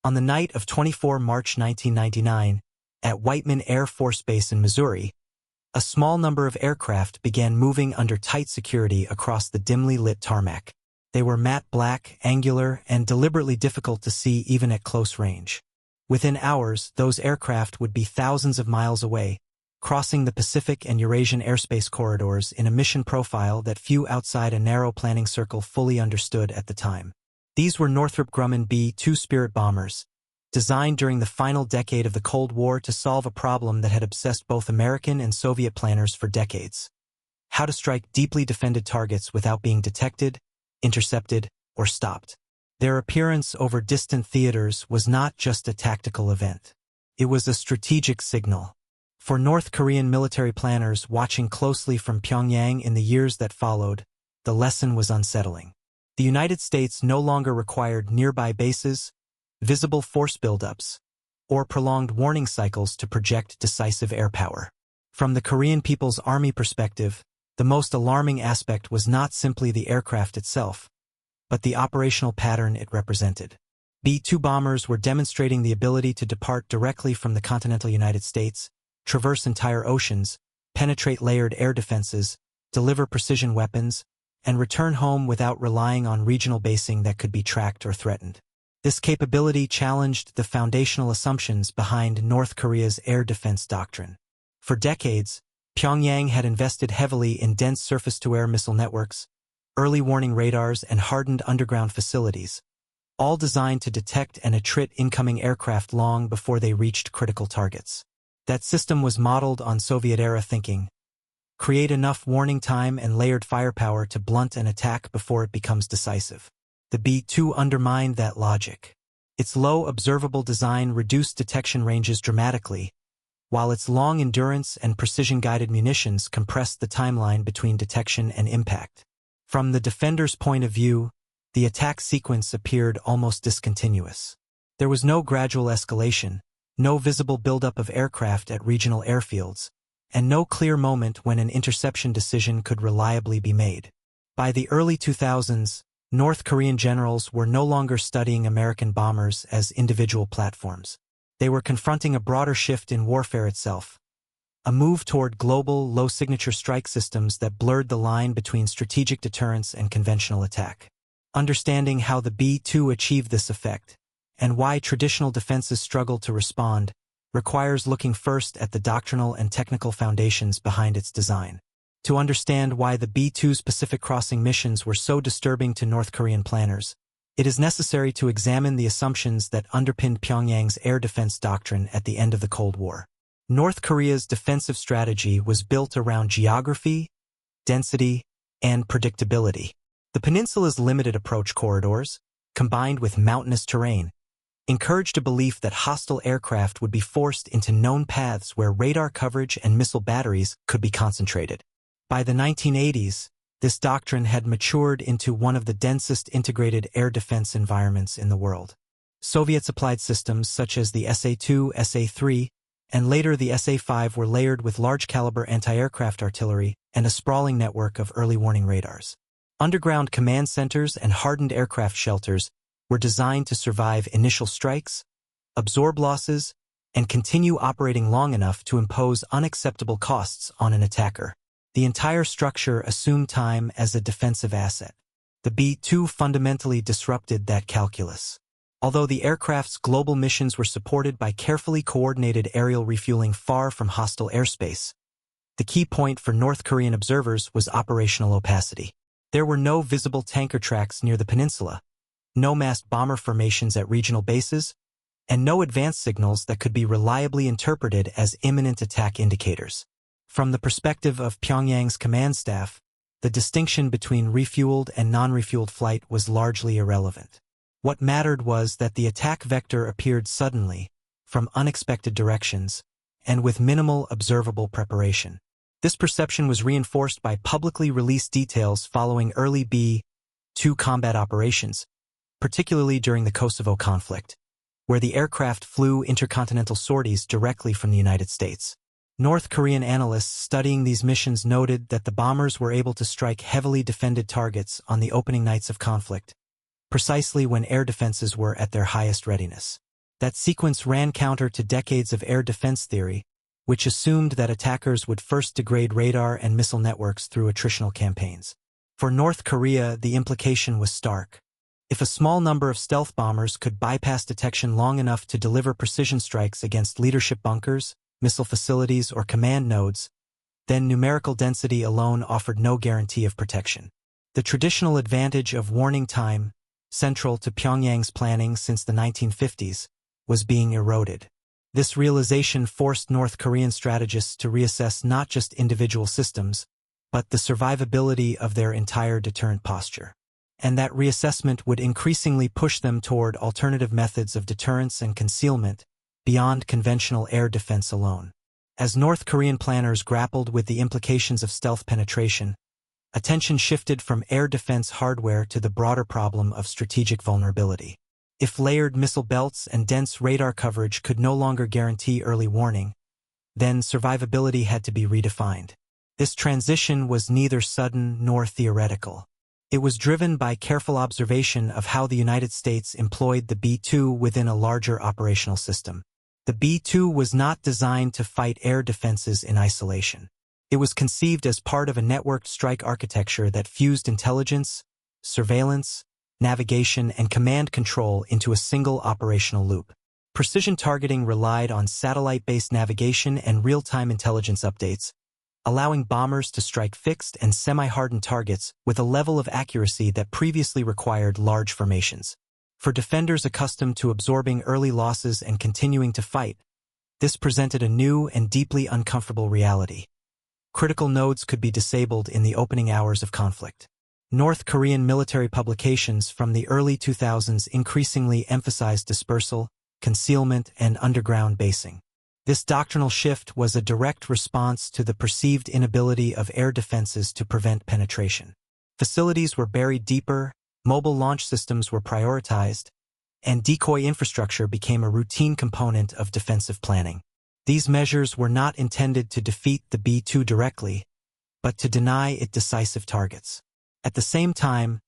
On the night of 24 March 1999, at Whiteman Air Force Base in Missouri, a small number of aircraft began moving under tight security across the dimly lit tarmac. They were matte black, angular, and deliberately difficult to see even at close range. Within hours, those aircraft would be thousands of miles away, crossing the Pacific and Eurasian airspace corridors in a mission profile that few outside a narrow planning circle fully understood at the time. These were Northrop Grumman B-2 Spirit bombers, designed during the final decade of the Cold War to solve a problem that had obsessed both American and Soviet planners for decades: how to strike deeply defended targets without being detected, intercepted, or stopped. Their appearance over distant theaters was not just a tactical event. It was a strategic signal. For North Korean military planners watching closely from Pyongyang in the years that followed, the lesson was unsettling. The United States no longer required nearby bases, visible force buildups, or prolonged warning cycles to project decisive air power. From the Korean People's Army perspective, the most alarming aspect was not simply the aircraft itself, but the operational pattern it represented. B-2 bombers were demonstrating the ability to depart directly from the continental United States, traverse entire oceans, penetrate layered air defenses, deliver precision weapons, and return home without relying on regional basing that could be tracked or threatened. This capability challenged the foundational assumptions behind North Korea's air defense doctrine. For decades, Pyongyang had invested heavily in dense surface-to-air missile networks, early warning radars, and hardened underground facilities, all designed to detect and attrit incoming aircraft long before they reached critical targets. That system was modeled on Soviet-era thinking: create enough warning time and layered firepower to blunt an attack before it becomes decisive. The B-2 undermined that logic. Its low observable design reduced detection ranges dramatically, while its long endurance and precision-guided munitions compressed the timeline between detection and impact. From the defender's point of view, the attack sequence appeared almost discontinuous. There was no gradual escalation, no visible buildup of aircraft at regional airfields, and no clear moment when an interception decision could reliably be made. By the early 2000s, North Korean generals were no longer studying American bombers as individual platforms. They were confronting a broader shift in warfare itself, a move toward global, low-signature strike systems that blurred the line between strategic deterrence and conventional attack. Understanding how the B-2 achieved this effect, and why traditional defenses struggle to respond, requires looking first at the doctrinal and technical foundations behind its design. To understand why the B-2's Pacific crossing missions were so disturbing to North Korean planners, it is necessary to examine the assumptions that underpinned Pyongyang's air defense doctrine at the end of the Cold War. North Korea's defensive strategy was built around geography, density, and predictability. The peninsula's limited approach corridors, combined with mountainous terrain, encouraged a belief that hostile aircraft would be forced into known paths where radar coverage and missile batteries could be concentrated. By the 1980s, this doctrine had matured into one of the densest integrated air defense environments in the world. Soviet-supplied systems such as the SA-2, SA-3, and later the SA-5 were layered with large-caliber anti-aircraft artillery and a sprawling network of early warning radars. Underground command centers and hardened aircraft shelters were designed to survive initial strikes, absorb losses, and continue operating long enough to impose unacceptable costs on an attacker. The entire structure assumed time as a defensive asset. The B-2 fundamentally disrupted that calculus. Although the aircraft's global missions were supported by carefully coordinated aerial refueling far from hostile airspace, the key point for North Korean observers was operational opacity. There were no visible tanker tracks near the peninsula, no massed bomber formations at regional bases, and no advanced signals that could be reliably interpreted as imminent attack indicators. From the perspective of Pyongyang's command staff, the distinction between refueled and non-refueled flight was largely irrelevant. What mattered was that the attack vector appeared suddenly, from unexpected directions, and with minimal observable preparation. This perception was reinforced by publicly released details following early B-2 combat operations, particularly during the Kosovo conflict, where the aircraft flew intercontinental sorties directly from the United States. North Korean analysts studying these missions noted that the bombers were able to strike heavily defended targets on the opening nights of conflict, precisely when air defenses were at their highest readiness. That sequence ran counter to decades of air defense theory, which assumed that attackers would first degrade radar and missile networks through attritional campaigns. For North Korea, the implication was stark. If a small number of stealth bombers could bypass detection long enough to deliver precision strikes against leadership bunkers, missile facilities, or command nodes, then numerical density alone offered no guarantee of protection. The traditional advantage of warning time, central to Pyongyang's planning since the 1950s, was being eroded. This realization forced North Korean strategists to reassess not just individual systems, but the survivability of their entire deterrent posture. And that reassessment would increasingly push them toward alternative methods of deterrence and concealment beyond conventional air defense alone. As North Korean planners grappled with the implications of stealth penetration, attention shifted from air defense hardware to the broader problem of strategic vulnerability. If layered missile belts and dense radar coverage could no longer guarantee early warning, then survivability had to be redefined. This transition was neither sudden nor theoretical. It was driven by careful observation of how the United States employed the B-2 within a larger operational system. The B-2 was not designed to fight air defenses in isolation. It was conceived as part of a networked strike architecture that fused intelligence, surveillance, navigation, and command control into a single operational loop. Precision targeting relied on satellite-based navigation and real-time intelligence updates, allowing bombers to strike fixed and semi-hardened targets with a level of accuracy that previously required large formations. For defenders accustomed to absorbing early losses and continuing to fight, this presented a new and deeply uncomfortable reality. Critical nodes could be disabled in the opening hours of conflict. North Korean military publications from the early 2000s increasingly emphasized dispersal, concealment, and underground basing. This doctrinal shift was a direct response to the perceived inability of air defenses to prevent penetration. Facilities were buried deeper, mobile launch systems were prioritized, and decoy infrastructure became a routine component of defensive planning. These measures were not intended to defeat the B-2 directly, but to deny it decisive targets. At the same time,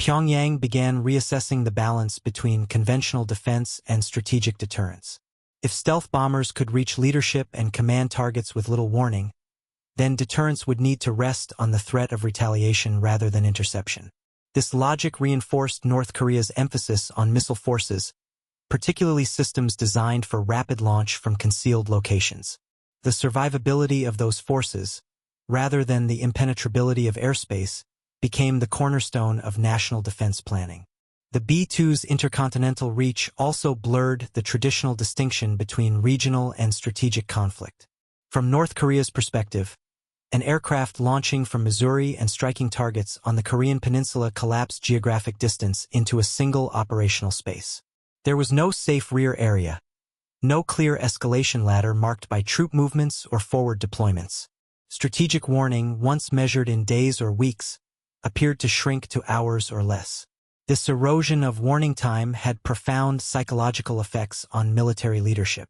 Pyongyang began reassessing the balance between conventional defense and strategic deterrence. If stealth bombers could reach leadership and command targets with little warning, then deterrence would need to rest on the threat of retaliation rather than interception. This logic reinforced North Korea's emphasis on missile forces, particularly systems designed for rapid launch from concealed locations. The survivability of those forces, rather than the impenetrability of airspace, became the cornerstone of national defense planning. The B-2's intercontinental reach also blurred the traditional distinction between regional and strategic conflict. From North Korea's perspective, an aircraft launching from Missouri and striking targets on the Korean peninsula collapsed geographic distance into a single operational space. There was no safe rear area, no clear escalation ladder marked by troop movements or forward deployments. Strategic warning, once measured in days or weeks, appeared to shrink to hours or less. This erosion of warning time had profound psychological effects on military leadership.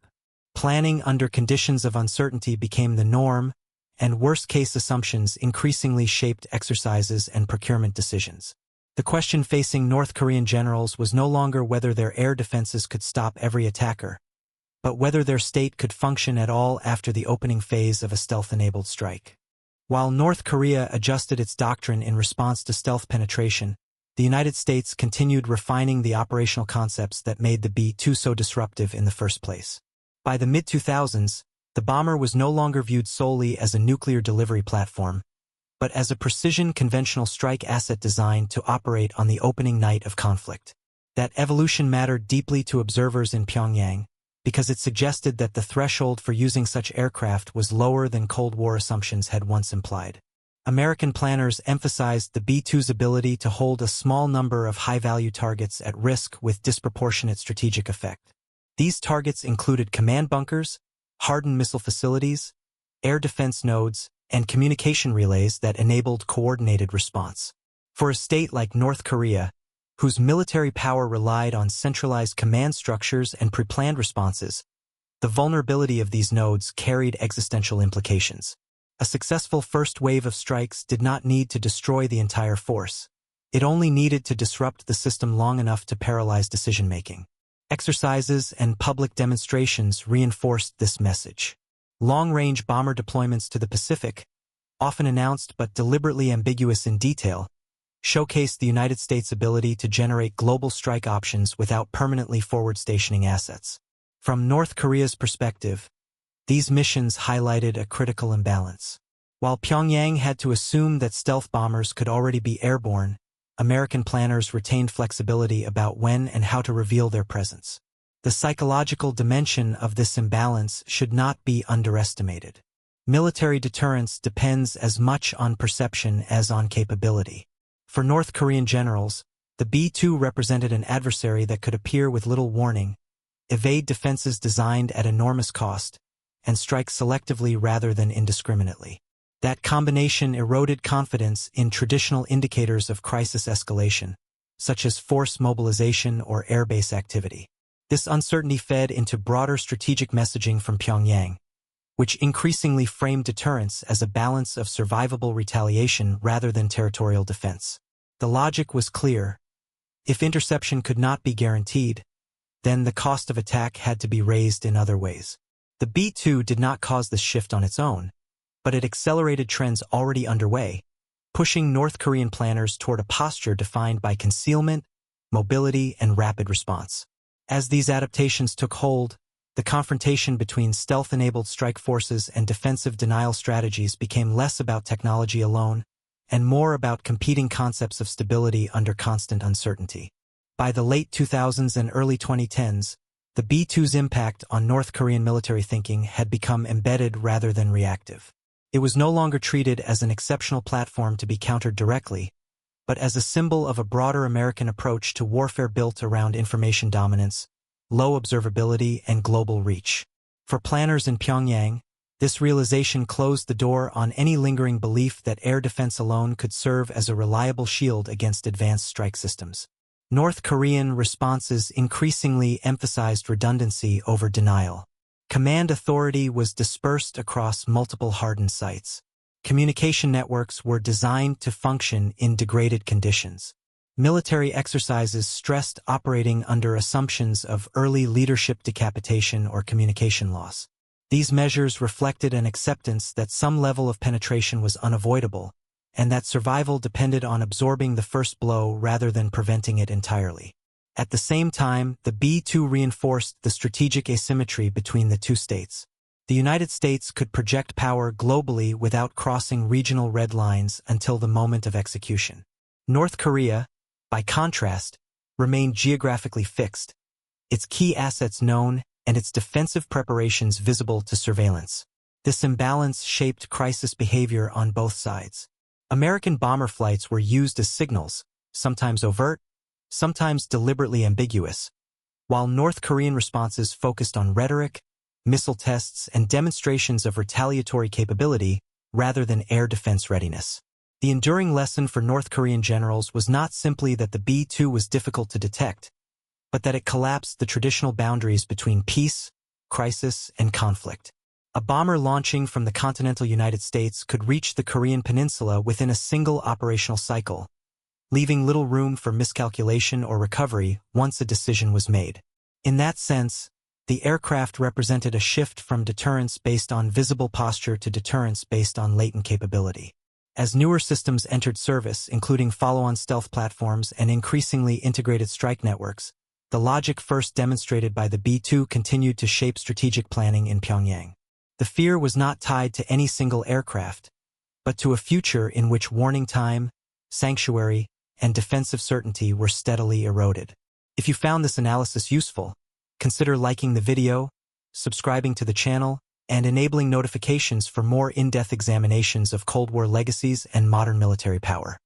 Planning under conditions of uncertainty became the norm, and worst-case assumptions increasingly shaped exercises and procurement decisions. The question facing North Korean generals was no longer whether their air defenses could stop every attacker, but whether their state could function at all after the opening phase of a stealth-enabled strike. While North Korea adjusted its doctrine in response to stealth penetration, the United States continued refining the operational concepts that made the B-2 so disruptive in the first place. By the mid-2000s, the bomber was no longer viewed solely as a nuclear delivery platform, but as a precision conventional strike asset designed to operate on the opening night of conflict. That evolution mattered deeply to observers in Pyongyang, because it suggested that the threshold for using such aircraft was lower than Cold War assumptions had once implied. American planners emphasized the B-2's ability to hold a small number of high-value targets at risk with disproportionate strategic effect. These targets included command bunkers, hardened missile facilities, air defense nodes, and communication relays that enabled coordinated response. For a state like North Korea, whose military power relied on centralized command structures and pre-planned responses, the vulnerability of these nodes carried existential implications. A successful first wave of strikes did not need to destroy the entire force. It only needed to disrupt the system long enough to paralyze decision-making. Exercises and public demonstrations reinforced this message. Long-range bomber deployments to the Pacific, often announced but deliberately ambiguous in detail, showcased the United States' ability to generate global strike options without permanently forward-stationing assets. From North Korea's perspective, these missions highlighted a critical imbalance. While Pyongyang had to assume that stealth bombers could already be airborne, American planners retained flexibility about when and how to reveal their presence. The psychological dimension of this imbalance should not be underestimated. Military deterrence depends as much on perception as on capability. For North Korean generals, the B-2 represented an adversary that could appear with little warning, evade defenses designed at enormous cost, and strike selectively rather than indiscriminately. That combination eroded confidence in traditional indicators of crisis escalation, such as force mobilization or airbase activity. This uncertainty fed into broader strategic messaging from Pyongyang, which increasingly framed deterrence as a balance of survivable retaliation rather than territorial defense. The logic was clear. If interception could not be guaranteed, then the cost of attack had to be raised in other ways. The B-2 did not cause this shift on its own, but it accelerated trends already underway, pushing North Korean planners toward a posture defined by concealment, mobility, and rapid response. As these adaptations took hold, the confrontation between stealth-enabled strike forces and defensive denial strategies became less about technology alone and more about competing concepts of stability under constant uncertainty. By the late 2000s and early 2010s, the B-2's impact on North Korean military thinking had become embedded rather than reactive. It was no longer treated as an exceptional platform to be countered directly, but as a symbol of a broader American approach to warfare built around information dominance, low observability, and global reach. For planners in Pyongyang, this realization closed the door on any lingering belief that air defense alone could serve as a reliable shield against advanced strike systems. North Korean responses increasingly emphasized redundancy over denial. Command authority was dispersed across multiple hardened sites. Communication networks were designed to function in degraded conditions. Military exercises stressed operating under assumptions of early leadership decapitation or communication loss. These measures reflected an acceptance that some level of penetration was unavoidable, and that survival depended on absorbing the first blow rather than preventing it entirely. At the same time, the B-2 reinforced the strategic asymmetry between the two states. The United States could project power globally without crossing regional red lines until the moment of execution. North Korea, by contrast, remained geographically fixed, its key assets known and its defensive preparations visible to surveillance. This imbalance shaped crisis behavior on both sides. American bomber flights were used as signals, sometimes overt, sometimes deliberately ambiguous, while North Korean responses focused on rhetoric, missile tests, and demonstrations of retaliatory capability rather than air defense readiness. The enduring lesson for North Korean generals was not simply that the B-2 was difficult to detect, but that it collapsed the traditional boundaries between peace, crisis, and conflict. A bomber launching from the continental United States could reach the Korean peninsula within a single operational cycle, leaving little room for miscalculation or recovery once a decision was made. In that sense, the aircraft represented a shift from deterrence based on visible posture to deterrence based on latent capability. As newer systems entered service, including follow-on stealth platforms and increasingly integrated strike networks, the logic first demonstrated by the B-2 continued to shape strategic planning in Pyongyang. The fear was not tied to any single aircraft, but to a future in which warning time, sanctuary, and defensive certainty were steadily eroded. If you found this analysis useful, consider liking the video, subscribing to the channel, and enabling notifications for more in-depth examinations of Cold War legacies and modern military power.